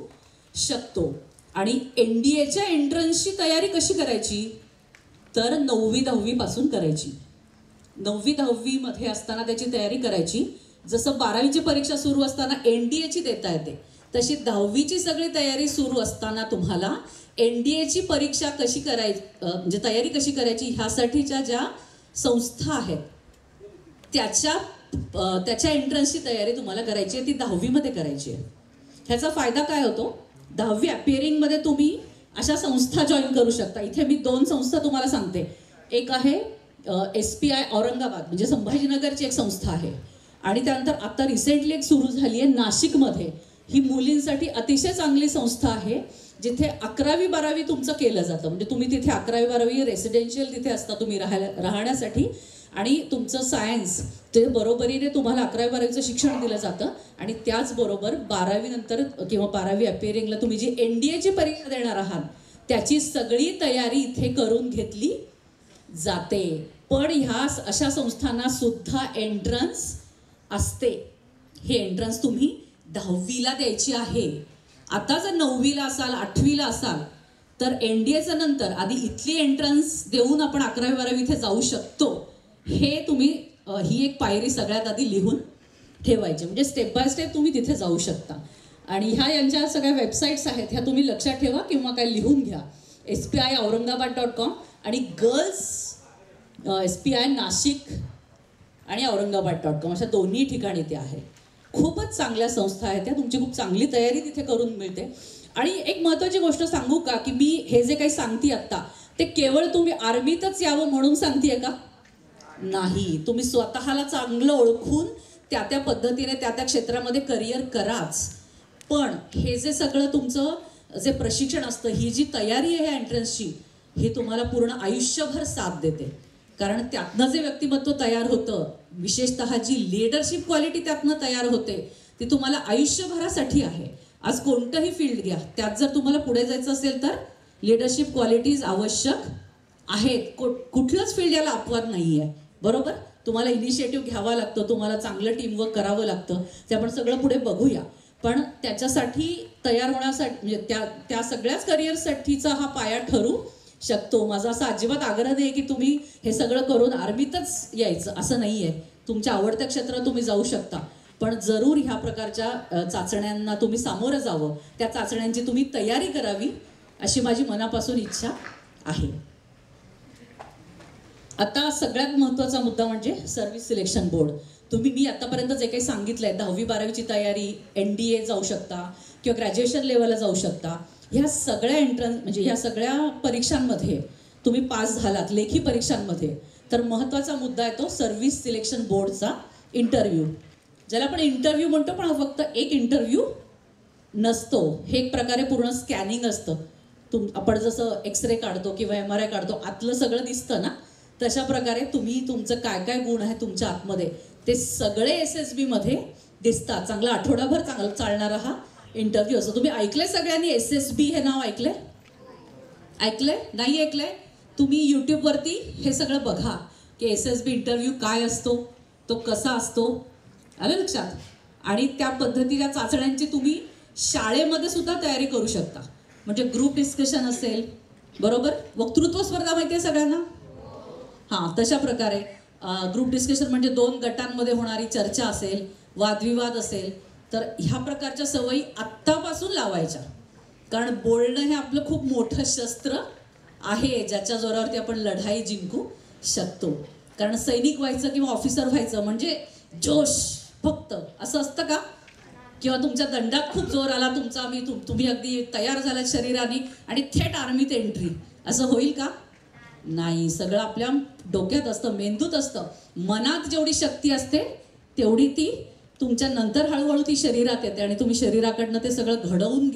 शकतो. आणि NDAच्या एंट्रन्सची तयारी कशी करायची तर 9वी 10वी पासून करायची. 9वी 10वी मध्ये असताना त्याची तयारी करायची. जसं 12वीची परीक्षा सुरू असताना NDAची देता येते, तशी 10वीची सगळी तयारी सुरू असताना तुम्हाला NDAची परीक्षा कशी करायची, म्हणजे तयारी कशी करायची ह्यासाठीच्या ज्या संस्था आहेत त्याच्या एंट्रन्सची तयारी तुम्हाला करायची आहे, ती 10वी मध्ये करायची आहे. ह्याचा फायदा काय होतो, 10वी अपिअरिंगमध्ये तुम्ही अशा संस्था जॉईन करू शकता. इथे मी 2 संस्था तुम्हाला सांगते. एक आहे SPI औरंगाबाद, म्हणजे संभाजीनगरची एक संस्था आहे. आणि त्यानंतर आता रिसेंटली एक सुरू झाली आहे नाशिकमध्ये. ही मुलींसाठी अतिशय चांगली संस्था आहे, जिथे 11वी 12वी तुमचं केलं जातं. म्हणजे तुम्ही तिथे 11वी 12वी रेसिडेन्शियल तिथे असता तुम्ही राहण्यासाठी, आणि तुमचं सायन्स ते बरोबरीने तुम्हाला 11वी 12वीचं शिक्षण दिलं जातं. आणि त्याचबरोबर 12वी नंतर किंवा 12वी अपिअरिंगला तुम्ही जी NDAची परीक्षा देणार आहात त्याची सगळी तयारी इथे करून घेतली जाते. पण ह्या अशा संस्थांना सुद्धा एंट्रन्स असते. हे एंट्रन्स तुम्ही 10वीला द्यायची आहे. आता जर 9वीला असाल 8वीला असाल तर NDAचं नंतर आधी इथली एंट्रन्स देऊन आपण 11वी 12वी इथे जाऊ शकतो. हे तुम्ही ही एक पायरी सगळ्यात आधी लिहून ठेवायची, म्हणजे स्टेप बाय स्टेप तुम्ही तिथे जाऊ शकता. आणि ह्या यांच्या सगळ्या वेबसाईट्स आहेत, ह्या तुम्ही लक्षात ठेवा किंवा काय लिहून घ्या. SPIaurangabad.com आणि गर्ल्स SPI नाशिक आणि औरंगाबाद.com अशा दोन्ही ठिकाणी ते आहे. खूपच चांगल्या संस्था आहेत त्या, तुमची खूप चांगली तयारी तिथे करून मिळते. आणि एक महत्त्वाची गोष्ट सांगू का की मी हे जे काही सांगते आत्ता ते केवळ तुम्ही आर्मीतच यावं म्हणून सांगतेय का? नाही, तुम्ही स्वतःला चांगलं ओळखून त्या पद्धतीने त्या क्षेत्रामध्ये करिअर कराच. पण हे जे सगळं तुमचं जे प्रशिक्षण असतं, ही जी तयारी आहे एंट्रन्सची, ही तुम्हाला पूर्ण आयुष्यभर साथ देते. कारण त्यातनं जे व्यक्तिमत्व तयार होतं, विशेषतः जी लिडरशिप क्वालिटी त्यातनं तयार होते, ती तुम्हाला आयुष्यभरासाठी आहे. आज कोणतंही फील्ड घ्या, त्यात जर तुम्हाला पुढे जायचं असेल तर लिडरशिप क्वालिटीज आवश्यक आहेत. कुठलंच फील्ड याला अपवाद नाही आहे, बरोबर. तुम्हाला इनिशिएटिव्ह घ्यावा लागतो, तुम्हाला चांगलं टीमवर्क करावं लागतं, ते आपण सगळं पुढे बघूया. पण त्याच्यासाठी तयार होण्यासाठी म्हणजे त्या सगळ्याच करिअरसाठीचा हा पाया ठरू शकतो. माझा असा अजिबात आग्रह नाही की तुम्ही हे सगळं करून आर्मीतच यायचं असं नाही आहे. तुमच्या आवडत्या क्षेत्रात तुम्ही जाऊ शकता, पण जरूर ह्या प्रकारच्या चाचण्यांना तुम्ही सामोरं जावं, त्या चाचण्यांची तुम्ही तयारी करावी अशी माझी मनापासून इच्छा आहे. आता सगळ्यात महत्त्वाचा मुद्दा म्हणजे सर्व्हिस सिलेक्शन बोर्ड. मी आतापर्यंत जे काही सांगितलंय 10वी-12वीची तयारी, NDA जाऊ शकता किंवा ग्रॅज्युएशन लेवलला जाऊ शकता, ह्या सगळ्या म्हणजे ह्या सगळ्या परीक्षांमध्ये तुम्ही पास झालात, लेखी परीक्षांमध्ये, तर महत्त्वाचा मुद्दा आहे तो सर्व्हिस सिलेक्शन बोर्डचा इंटरव्ह्यू, ज्याला आपण इंटरव्ह्यू म्हणतो. पण फक्त एक इंटरव्ह्यू नसतो, हे एक प्रकारे पूर्ण स्कॅनिंग असतं. आपण जसं एक्सरे काढतो किंवा MRI काढतो, आतलं सगळं दिसतं ना, तशा प्रकारे तुमचं काय काय गुण आहे तुमच्या आतमध्ये ते सगळे SSB मध्ये दिसतात. चांगला आठवडाभर चालणारा हा इंटरव्ह्यू असतो. तुम्ही ऐकलंय सगळ्यांनी SSB हे नाव ऐकलंय? नाही ऐकलंय? तुम्ही यूट्यूबवरती हे सगळं बघा की SSB इंटरव्ह्यू काय असतो, तो कसा असतो, आलं लक्षात? आणि त्या पद्धतीच्या चाचण्यांची तुम्ही शाळेमध्ये सुद्धा तयारी करू शकता. म्हणजे ग्रुप डिस्कशन असेल, बरोबर? वक्तृत्व स्पर्धा माहिती आहे सगळ्यांना? हां, तशा प्रकारे ग्रुप डिस्कशन म्हणजे 2 गटांमध्ये होणारी चर्चा असेल, वादविवाद असेल, तर ह्या प्रकारच्या सवयी आत्तापासून लावायच्या. कारण बोलणं हे आपलं खूप मोठं शस्त्र आहे, ज्याच्या जोरावरती आपण लढाई जिंकू शकतो. कारण सैनिक व्हायचं किंवा ऑफिसर व्हायचं म्हणजे जोश फक्त असं असतं का? किंवा तुमच्या दंडात खूप जोर आला तुमचा, तुम्ही अगदी तयार झालात शरीराने आणि थेट आर्मीत एंट्री, असं होईल का? नाही. सगळं आपल्या डोक्यात असतं, मेंदूत असतं. मनात जेवढी शक्ती असते तेवढी ती तुमच्या नंतर हळूहळू ती शरीरात येते आणि तुम्ही शरीराकडनं ते सगळं करवून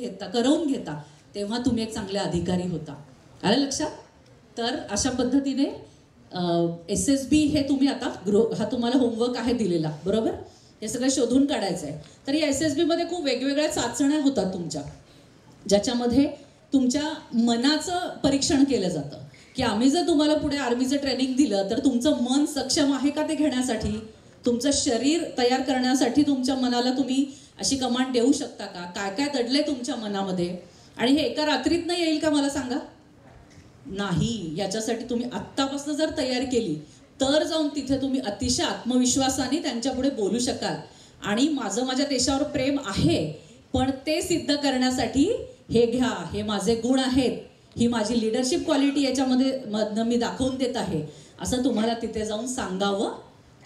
घेता, तेव्हा तुम्ही एक चांगले अधिकारी होता. आलं लक्षात? तर अशा पद्धतीने SSB हे तुम्ही आता हा तुम्हाला होमवर्क आहे दिलेला, बरोबर? हे सगळं शोधून काढायचं आहे. तर या SSB मध्ये खूप वेगवेगळ्या चाचण्या होतात तुमच्या, ज्याच्यामध्ये तुमच्या मनाचं परीक्षण केलं जातं की आम्ही जर तुम्हाला पुढे आर्मीचं ट्रेनिंग दिलं तर तुमचं मन सक्षम आहे का ते घेण्यासाठी, तुमचं शरीर तयार करण्यासाठी तुमच्या मनाला तुम्ही अशी कमांड देऊ शकता का, काय काय दडलंय तुमच्या मनामध्ये. आणि हे एका रात्रीत नाही येईल का मला सांगा? नाही. याच्यासाठी तुम्ही आत्तापासून जर तयारी केली तर जाऊन तिथे तुम्ही अतिशय आत्मविश्वासाने त्यांच्या पुढे बोलू शकाल. आणि माझ्या देशावर प्रेम आहे, पण ते सिद्ध करण्यासाठी हे घ्या, हे माझे गुण आहेत, ही माझी लिडरशिप क्वालिटी याच्यामध्ये मी दाखवून देत आहे, असं तुम्हाला तिथे जाऊन सांगावं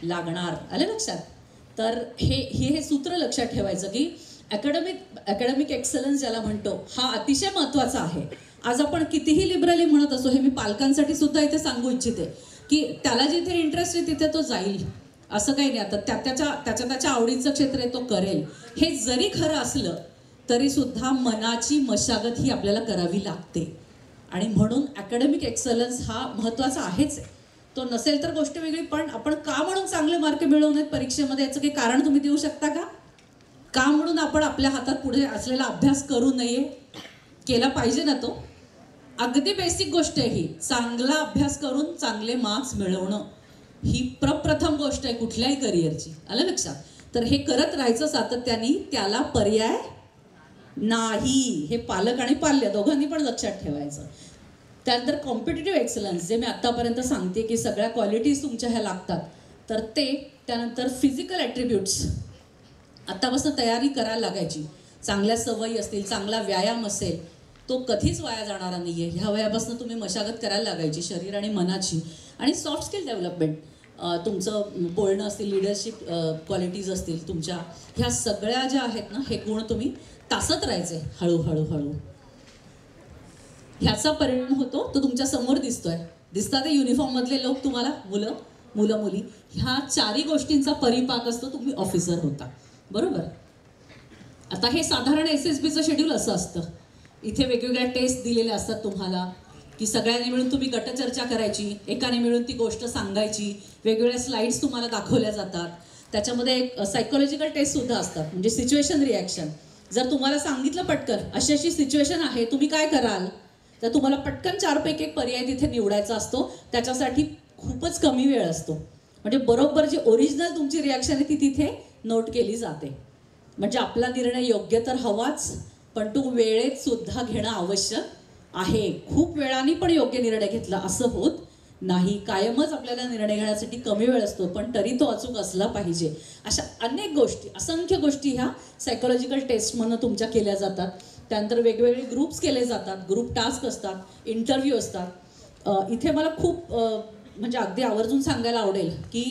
लागणार. आलं लक्षात? तर हे सूत्र लक्षात ठेवायचं की अकॅडमिक एक्सलन्स ज्याला म्हणतो, हा अतिशय महत्त्वाचा आहे. आज आपण कितीही लिबरली म्हणत असो, हे मी पालकांसाठी सुद्धा इथे सांगू इच्छिते की त्याला जिथे इंटरेस्ट आहे तिथे तो जाईल, असं काही नाही. आता त्याच्या आवडीचं क्षेत्र आहे, तो करेल. हे जरी खरं असलं तरी सुद्धा मनाची मशागत ही आपल्याला करावी लागते. आणि म्हणून अकॅडमिक एक्सलन्स हा महत्त्वाचा आहेच आहे. तो नसेल तर गोष्ट वेगळी, पण आपण का म्हणून चांगले मार्क मिळवू नयेत परीक्षेमध्ये याचं काही कारण तुम्ही देऊ शकता का? का म्हणून आपण आपल्या हातात पुढे असलेला अभ्यास करू नये? केला पाहिजे ना तो. अगदी बेसिक गोष्ट आहे ही. चांगला अभ्यास करून चांगले मार्क्स मिळवणं ही प्रथम गोष्ट आहे कुठल्याही करिअरची. आलं लक्षात? तर हे करत राहायचं सातत्याने, त्याला पर्याय नाही. हे पालक आणि पाल्य दोघांनी पण लक्षात ठेवायचं. त्यानंतर कॉम्पिटिटिव्ह एक्सलन्स, जे मी आत्तापर्यंत सांगते की सगळ्या क्वालिटीज तुमच्या ह्या लागतात, तर ते. त्यानंतर फिजिकल ॲट्रिब्यूट्स आत्तापासून तयारी करायला लागायची. चांगल्या सवयी असतील, चांगला व्यायाम असेल, तो कधीच वाया जाणारा नाही आहे. ह्या वयापासून तुम्ही मशागत करायला लागायची शरीर आणि मनाची. आणि सॉफ्ट स्किल डेव्हलपमेंट, तुमचं बोलणं असतील, लिडरशिप क्वालिटीज असतील तुमच्या, ह्या सगळ्या ज्या आहेत ना, हे गुण तुम्ही तासत राहायचे हळूहळू. ह्याचा परिणाम होतो तो तुमच्या समोर दिसतात युनिफॉर्ममधले लोक तुम्हाला, मुलं मुली, ह्या 4ही गोष्टींचा परिपाक असतो, तुम्ही ऑफिसर होता, बरोबर? आता हे साधारण SSBचं शेड्यूल असं असतं. इथे वेगवेगळ्या टेस्ट दिलेल्या असतात तुम्हाला की सगळ्यांनी मिळून तुम्ही गटचर्चा करायची, एकाने मिळून ती गोष्ट सांगायची, वेगवेगळ्या स्लाइड्स तुम्हाला दाखवल्या जातात. त्याच्यामध्ये एक सायकोलॉजिकल टेस्ट सुद्धा असतात, म्हणजे सिच्युएशन रिॲक्शन. जर तुम्हाला सांगितलं पटकन अशी अशी सिच्युएशन आहे, तुम्ही काय कराल, तर तुम्हाला पटकन 4 पैकी 1 पर्याय तिथे निवडायचा असतो. त्याच्यासाठी खूपच कमी वेळ असतो. म्हणजे बरोबर जी ओरिजिनल तुमची रिॲक्शन आहे ती तिथे नोट केली जाते. म्हणजे आपला निर्णय योग्य तर हवाच, पण तो वेळेत सुद्धा घेणं आवश्यक आहे. खूप वेळाने पण योग्य निर्णय घेतला असं होत नाही. कायमच आपल्याला निर्णय घेण्यासाठी कमी वेळ असतो, पण तरी तो अचूक असला पाहिजे. अशा अनेक गोष्टी, असंख्य गोष्टी ह्या सायकोलॉजिकल टेस्टमधून तुमच्या केल्या जातात. त्यानंतर वेगवेगळे ग्रुप्स केले जातात, ग्रुप टास्क असतात, इंटरव्ह्यू असतात. इथे मला खूप म्हणजे अगदी आवर्जून सांगायला आवडेल की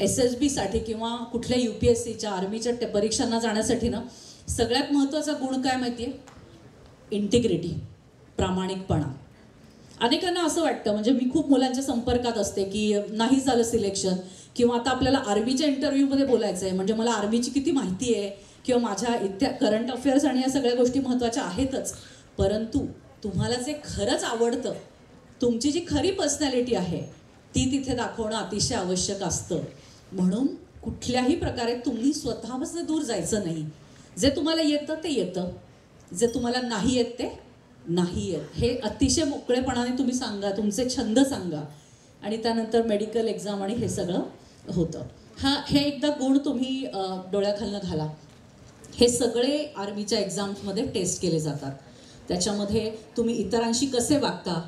SSBसाठी किंवा कुठल्या UPSCच्या आर्मीच्या परीक्षांना जाण्यासाठी ना सगळ्यात महत्त्वाचा गुण काय माहिती आहे? इंटिग्रिटी, प्रामाणिकपणा. अनेकांना असं वाटतं, म्हणजे मी खूप मुलांच्या संपर्कात असते की नाही झालं सिलेक्शन, किंवा आता आपल्याला आर्मीच्या इंटरव्ह्यूमध्ये बोलायचं आहे, म्हणजे मला आर्मीची किती माहिती आहे किंवा माझ्या करंट अफेअर्स आणि या सगळ्या गोष्टी महत्त्वाच्या आहेतच, परंतु तुम्हाला जे खरंच आवडतं, तुमची जी खरी पर्सनॅलिटी आहे ती तिथे दाखवणं अतिशय आवश्यक असतं. म्हणून कुठल्याही प्रकारे तुम्ही स्वतःपासून दूर जायचं नाही. जे तुम्हाला येतं ते येतं, जे तुम्हाला नाही येत ते नाही येत, हे अतिशय मोकळेपणाने तुम्ही सांगा, तुमचे छंद सांगा, आणि त्यानंतर मेडिकल एक्झाम आणि हे सगळं होतं. हे एकदा गुण तुम्ही डोळ्याखालनं घाला. हे सगळे आर्मीच्या एक्झाम्समध्ये टेस्ट केले जातात. त्याच्यामध्ये तुम्ही इतरांशी कसे वागता,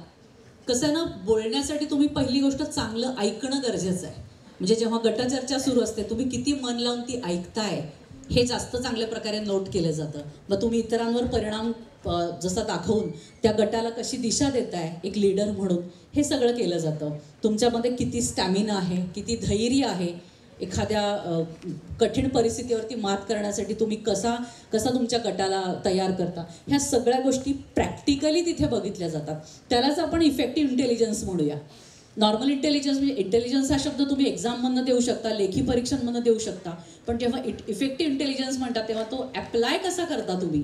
कसं ना, बोलण्यासाठी तुम्ही पहिली गोष्ट चांगलं ऐकणं गरजेचं आहे. म्हणजे जेव्हा गटचर्चा सुरू असते तुम्ही किती मन लावून ती ऐकताय हे जास्त चांगल्या प्रकारे नोट केलं जातं. मग तुम्ही इतरांवर परिणाम जसा दाखवून त्या गटाला कशी दिशा देताय एक लीडर म्हणून, हे सगळं केलं जातं. तुमच्यामध्ये किती स्टॅमिना आहे, किती धैर्य आहे, एखाद्या कठीण परिस्थितीवरती मात करण्यासाठी तुम्ही कसा तुमच्या गटाला तयार करता, ह्या सगळ्या गोष्टी प्रॅक्टिकली तिथे बघितल्या जातात. त्यालाच आपण इफेक्टिव्ह इंटेलिजन्स म्हणूया. नॉर्मल इंटेलिजन्स म्हणजे इंटेलिजन्स हा शब्द तुम्ही एक्झाममधनं देऊ शकता, लेखी परीक्षांमधनं देऊ शकता, पण जेव्हा इफेक्टिव्ह इंटेलिजन्स म्हणतात तेव्हा तो ॲप्लाय कसा करता तुम्ही,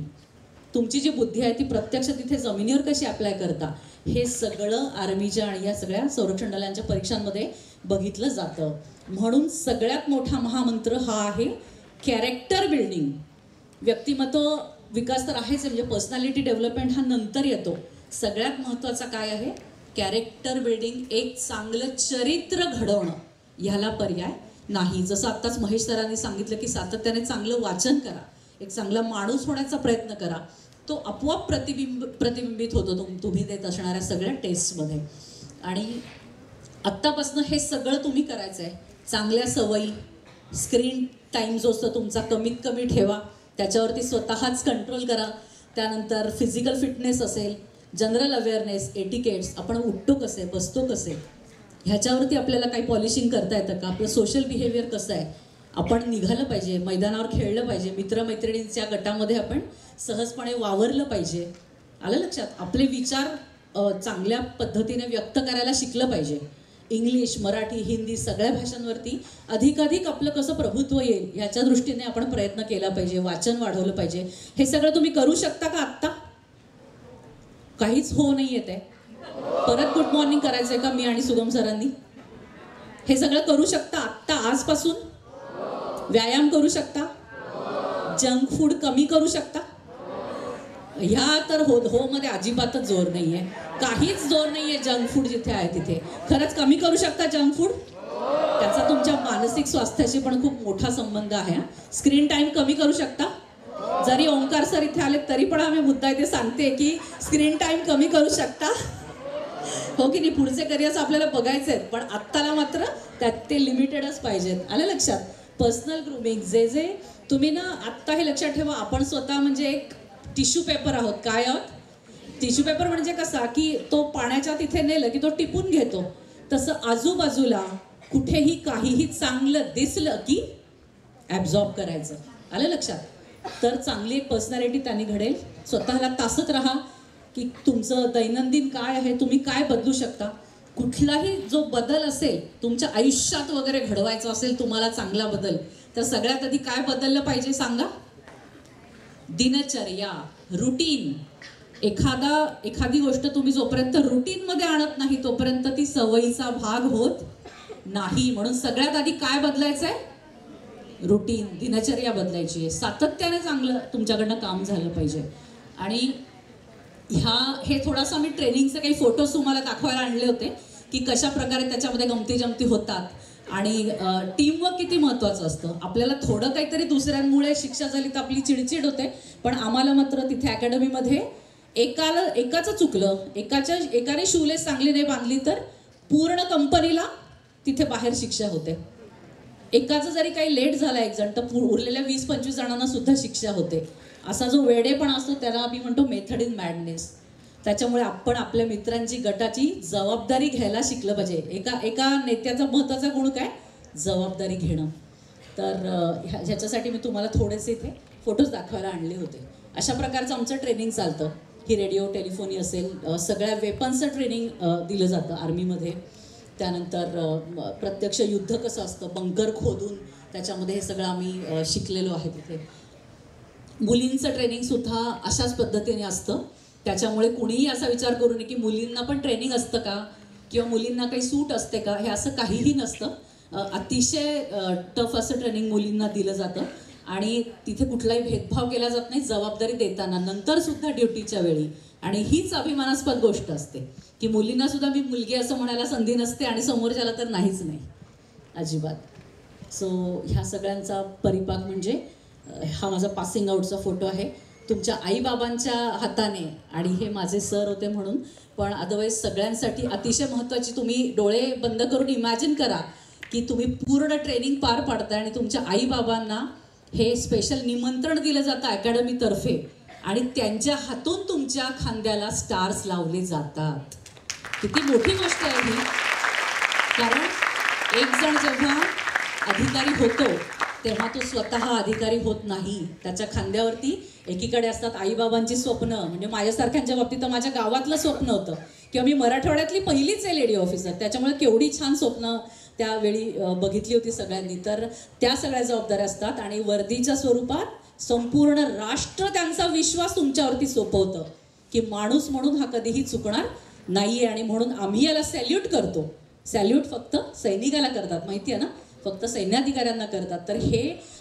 तुमची जी बुद्धी आहे ती प्रत्यक्ष तिथे जमिनीवर कशी अप्लाय करता, हे सगळं आर्मीच्या आणि या सगळ्या संरक्षण दलांच्या परीक्षांमध्ये बघितलं जातं. म्हणून सगळ्यात मोठा महामंत्र हा आहे कॅरेक्टर बिल्डिंग. व्यक्तिमत्व विकास तर आहेच, म्हणजे पर्सनॅलिटी डेव्हलपमेंट हा नंतर येतो. सगळ्यात महत्त्वाचा काय आहे? कॅरेक्टर बिल्डिंग, एक चांगलं चरित्र घडवणं. ह्याला पर्याय नाही. जसं आत्ताच महेश सरांनी सांगितलं की सातत्याने चांगलं वाचन करा, एक चांगला माणूस होण्याचा प्रयत्न करा, तो आपोआप प्रतिबिंबित होतो तुम्ही देत असणाऱ्या सगळ्या टेस्टमध्ये. आणि आत्तापासून हे सगळं तुम्ही करायचं आहे. चांगल्या सवयी, स्क्रीन टाईम जो असतो तुमचा कमीत कमी ठेवा, त्याच्यावरती स्वतःच कंट्रोल करा. त्यानंतर फिजिकल फिटनेस असेल, जनरल अवेअरनेस, एटिकेट्स, आपण उठतो कसे, बसतो कसे, ह्याच्यावरती आपल्याला काही पॉलिशिंग करता येतं का, आपलं सोशल बिहेवियर कसं आहे, आपण निघालं पाहिजे, मैदानावर खेळलं पाहिजे, मित्रमैत्रिणींच्या गटामध्ये आपण सहजपणे वावरलं पाहिजे. आलं लक्षात? आपले विचार चांगल्या पद्धतीने व्यक्त करायला शिकलं पाहिजे. इंग्लिश, मराठी, हिंदी सगळ्या भाषांवरती अधिकाधिक आपलं कसं प्रभुत्व येईल ह्याच्या दृष्टीने आपण प्रयत्न केला पाहिजे, वाचन वाढवलं पाहिजे. हे सगळं तुम्ही करू शकता का आत्ता? काहीच हो नाही येत आहे. परत गुड मॉर्निंग करायचं आहे का मी आणि सुगम सरांनी? हे सगळं करू शकता आत्ता, आजपासून? व्यायाम करू शकता, जंक फूड कमी करू शकता. ह्या तर हो मध्ये अजिबातच जोर नाही आहे, काहीच जोर नाही आहे जंक फूड जिथे आहे तिथे. खरंच कमी करू शकता जंक फूड? त्याचा तुमच्या मानसिक स्वास्थ्याशी पण खूप मोठा संबंध आहे. स्क्रीन टाईम कमी करू शकता. जरी ओंकार सर इथे आले तरी पण आम्ही मुद्दा इथे सांगते की स्क्रीन टाईम कमी करू शकता, हो की नाही? पुढचे करिअर्स आपल्याला बघायचे आहेत, पण आत्ताला मात्र त्यात ते लिमिटेडच पाहिजेत. आलं लक्षात? पर्सनल ग्रूमिंग, जे तुम्ही ना आत्ता हे लक्षात ठेवा, आपण स्वतः म्हणजे एक टिश्यू पेपर आहोत. काय आहोत? टिश्यू पेपर म्हणजे कसा की तो पाण्याच्या तिथे नेलं की तो टिपून घेतो, तसं आजूबाजूला कुठेही काहीही चांगलं दिसलं की ॲब्झॉर्ब करायचं. आलं लक्षात? तर चांगली एक पर्सनॅलिटी त्यांनी घडेल. स्वतःला तासत राहा की तुमचं दैनंदिन काय आहे, तुम्ही काय बदलू शकता. कुठलाही जो बदल असेल तुमच्या आयुष्यात वगैरे घडवायचा असेल तुम्हाला चांगला बदल, तर सगळ्यात आधी काय बदललं पाहिजे सांगा? दिनचर्या, रुटीन. एखादी गोष्ट तुम्ही जोपर्यंत रुटीनमध्ये आणत नाही तोपर्यंत ती सवयीचा भाग होत नाही. म्हणून सगळ्यात आधी काय बदलायचं आहे? रुटीन, दिनचर्या बदलायची आहे. सातत्याने चांगलं तुमच्याकडनं काम झालं पाहिजे. आणि हे थोडासा मी ट्रेनिंगचे काही फोटोज तुम्हाला दाखवायला आणले होते की कशा प्रकारे त्याच्यामध्ये गमती जमती होतात. आणि टीमवर्क किती महत्त्वाचं असतं. आपल्याला थोडं काहीतरी दुसऱ्यांमुळे शिक्षा झाली तर आपली चिडचिड होते, पण आम्हाला मात्र तिथे अकॅडमीमध्ये एकाचं चुकलं, एकाने शूलेस चांगली नाही बांधली तर पूर्ण कंपनीला तिथे बाहेर शिक्षा होते. एकाचं जरी काही लेट झाला एक जण तर उरलेल्या 20-25 जणांना सुद्धा शिक्षा होते. असा जो वेडेपणा असतो त्याला आम्ही म्हणतो मेथड इन मॅडनेस. त्याच्यामुळे आपण आपल्या मित्रांची गटाची जबाबदारी घ्यायला शिकलं पाहिजे. एका नेत्याचा महत्त्वाचा गुण काय? जबाबदारी घेणं. तर ह्याच्यासाठी मी तुम्हाला थोडेसे इथे फोटोज दाखवायला आणले होते. अशा प्रकारचं आमचं ट्रेनिंग चालतं की रेडिओ टेलिफोनी असेल, सगळ्या वेपन्सचं ट्रेनिंग दिलं जातं आर्मीमध्ये. त्यानंतर प्रत्यक्ष युद्ध कसं असतं, बंकर खोदून त्याच्यामध्ये हे सगळं आम्ही शिकलेलो आहे तिथे. मुलींचं ट्रेनिंगसुद्धा अशाच पद्धतीने असतं. त्याच्यामुळे कुणीही असा विचार करू नये की मुलींना पण ट्रेनिंग असतं का किंवा मुलींना काही सूट असते का, हे असं काहीही नसतं. अतिशय टफ असं ट्रेनिंग मुलींना दिलं जातं आणि तिथे कुठलाही भेदभाव केला जात नाही जबाबदारी देताना, नंतरसुद्धा ड्युटीच्या वेळी. आणि हीच अभिमानास्पद गोष्ट असते की मुलींना सुद्धा मी मुलगी असं म्हणायला संधी नसते आणि समोरच्याला तर नाहीच नाही अजिबात. सो ह्या सगळ्यांचा परिपाक म्हणजे हा माझा पासिंग आउटचा फोटो आहे तुमच्या आईबाबांच्या हाताने, आणि हे माझे सर होते म्हणून. पण अदरवाईज सगळ्यांसाठी अतिशय महत्त्वाची, तुम्ही डोळे बंद करून इमॅजिन करा की तुम्ही पूर्ण ट्रेनिंग पार पाडताय आणि तुमच्या आईबाबांना हे स्पेशल निमंत्रण दिलं जातं अकॅडमीतर्फे आणि त्यांच्या हातून तुमच्या खांद्याला स्टार्स लावले जातात. किती मोठी गोष्ट आहे ही. कारण एक जण जेव्हा अधिकारी होतो तेव्हा तो स्वतः अधिकारी होत नाही. त्याच्या खांद्यावरती एकीकडे असतात आईबाबांची स्वप्न, म्हणजे माझ्यासारख्यांच्या बाबतीत तर माझ्या गावातलं स्वप्न होतं किंवा मी मराठवाड्यातली पहिलीच आहे लेडी ऑफिसर, त्याच्यामुळे केवढी छान स्वप्न त्यावेळी बघितली होती सगळ्यांनी. तर त्या सगळ्या जबाबदाऱ्या असतात आणि वर्दीच्या स्वरूपात संपूर्ण राष्ट्र त्यांचा विश्वास तुमच्यावरती सोपवतं की माणूस म्हणून हा कधीही चुकणार नाहीये. आणि म्हणून आम्ही याला सॅल्यूट करतो. सॅल्यूट फक्त सैनिकाला करतात, माहिती आहे ना, फक्त सैन्याधिकाऱ्यांना करतात. तर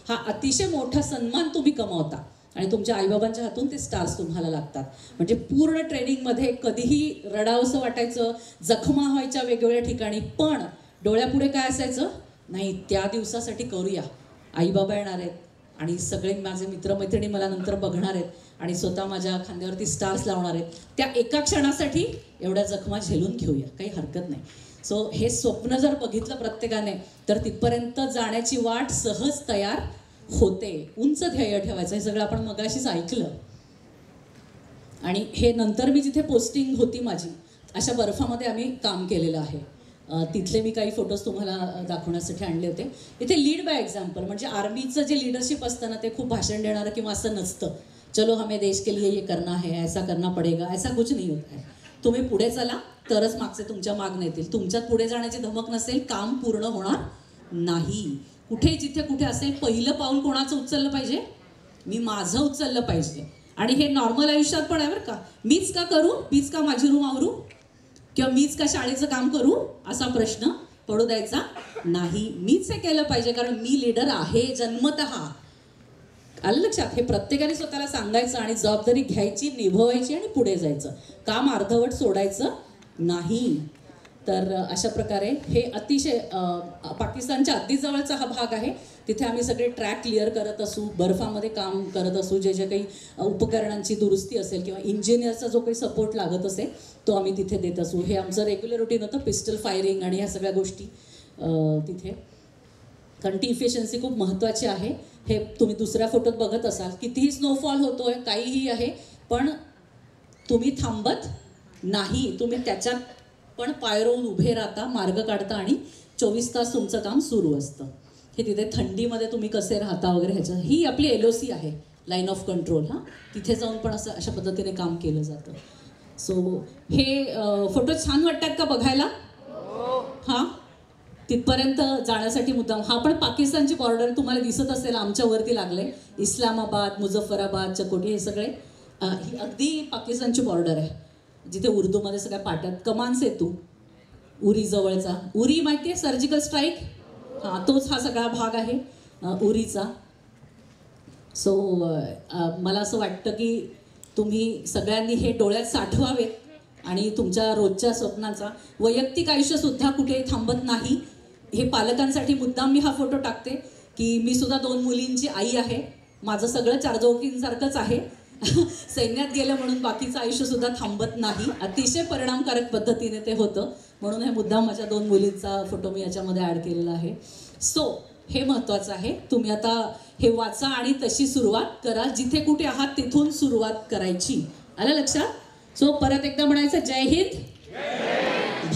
हा अतिशय मोठा सन्मान तुम्ही कमावता आणि तुमच्या आईबाबांच्या हातून ते स्टार्स तुम्हाला लागतात. म्हणजे पूर्ण ट्रेनिंगमध्ये कधीही रडावंसं वाटायचं, जखमा व्हायच्या वेगवेगळ्या ठिकाणी, पण डोळ्यापुढे काय असायचं, नाही त्या दिवसासाठी करूया, आईबाबा येणार आहेत आणि सगळे माझे मित्रमैत्रिणी मला नंतर बघणार आहेत आणि स्वतः माझ्या खांद्यावरती स्टार्स लावणार आहेत. त्या एका क्षणासाठी एवढ्या जखमा झेलून घेऊया, काही हरकत नाही. सो हे स्वप्न जर बघितलं प्रत्येकाने तर तिथपर्यंत जाण्याची वाट सहज तयार होते. उंच ध्येय ठेवायचं, हे सगळं आपण मगाशीच ऐकलं. आणि हे नंतर मी जिथे पोस्टिंग होती माझी, अशा बर्फामध्ये आम्ही काम केलेलं आहे. तिथले मी काही फोटोज तुम्हाला दाखवण्यासाठी आणले होते. इथे लीड बाय एक्झाम्पल, म्हणजे आर्मीचं जे लिडरशिप असतं ना ते खूप भाषण देणारं किंवा असं नसतं. चलो हमें देश के लिए ये करना है, ऐसा करना पडेगा, ऐसा कुछ नहीं होता है. तुम्ही पुढे चला तरच मागचे तुमच्या मागणं येतील. तुमच्यात पुढे जाण्याची धमक नसेल काम पूर्ण होणार नाही. कुठे जिथे कुठे असेल पहिलं पाऊल कोणाचं उचललं पाहिजे, मी माझं उचललं पाहिजे. आणि हे नॉर्मल आयुष्यात पण आहे बरं का. मीच का करू, मीच का माझी रूम आवरू किंवा मीच का शाळेचं काम करू असा प्रश्न पडू द्यायचा नाही. मीच हे केलं पाहिजे कारण मी लीडर आहे जन्मतः. आलं लक्षात. हे प्रत्येकाने स्वतःला सांगायचं आणि जबाबदारी घ्यायची, निभवायची आणि पुढे जायचं. काम अर्धवट सोडायचं नाही. तर अशा प्रकारे हे अतिशय पाकिस्तानच्या अगदी जवळचा हा भाग आहे. तिथे आम्ही सगळे ट्रॅक क्लिअर करत असू, बर्फामध्ये काम करत असू, जे जे काही उपकरणांची दुरुस्ती असेल किंवा इंजिनियरचा जो काही सपोर्ट लागत असेल तो आम्ही तिथे देत असू. हे आमचं रेग्युलर रुटीन होतं, पिस्टल फायरिंग आणि ह्या सगळ्या गोष्टी तिथे. कारण ती इफिशियन्सी खूप महत्त्वाची आहे. हे तुम्ही दुसऱ्या फोटोत बघत असाल, कितीही स्नोफॉल होतोय, काहीही आहे, पण तुम्ही थांबत नाही. तुम्ही त्याच्यात पण पाय रोवून उभे राहता, मार्ग काढता आणि 24 तास तुमचं काम सुरू असतं. हे तिथे थंडीमध्ये तुम्ही कसे राहता वगैरे ह्याचं, ही आपली LOC आहे, लाईन ऑफ कंट्रोल. हां, तिथे जाऊन पण असं अशा पद्धतीने काम केलं जातं. सो हे फोटो छान वाटतात का बघायला? हां, तिथपर्यंत जाण्यासाठी मुद्दाम. हा पण पाकिस्तानची बॉर्डर तुम्हाला दिसत असेल, आमच्यावरती लागले. इस्लामाबाद, मुझफ्फराबाद, चकोटी हे सगळे ही अगदी पाकिस्तानची बॉर्डर आहे, जिथे उर्दूमध्ये सगळ्या पाट्यात. कमान सेतू उरी जवळचा, उरी माहिती आहे, सर्जिकल स्ट्राईक, हां तोच हा सगळा भाग आहे उरीचा. सो मला असं वाटतं की तुम्ही सगळ्यांनी हे डोळ्यात साठवावेत आणि तुमच्या रोजच्या स्वप्नाचा. वैयक्तिक आयुष्यसुद्धा कुठेही थांबत नाही. हे पालकांसाठी मुद्दाम मी हा फोटो टाकते की मी सुद्धा 2 मुलींची आई आहे. माझं सगळं चारजोकींसारखंच आहे. सैन्यात गेलं म्हणून बाकीचं आयुष्य सुद्धा थांबत नाही. अतिशय परिणामकारक पद्धतीने ते होतं. म्हणून हे मुद्दाम माझ्या 2 मुलींचा फोटो मी याच्यामध्ये ॲड केलेला आहे. सो हे महत्त्वाचं आहे. तुम्ही आता हे वाचा आणि तशी सुरुवात करा. जिथे कुठे आहात तिथून सुरुवात करायची. आलं लक्षात? सो परत एकदा म्हणायचं जय हिंद,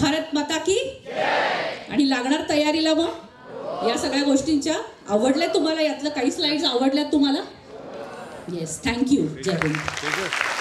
भारत माता की. आणि लागणार तयारीला मग या सगळ्या गोष्टींच्या. आवडल्या तुम्हाला? यातलं काही स्लाइड्स आवडल्यात तुम्हाला? Yes, thank you. जय हिंद.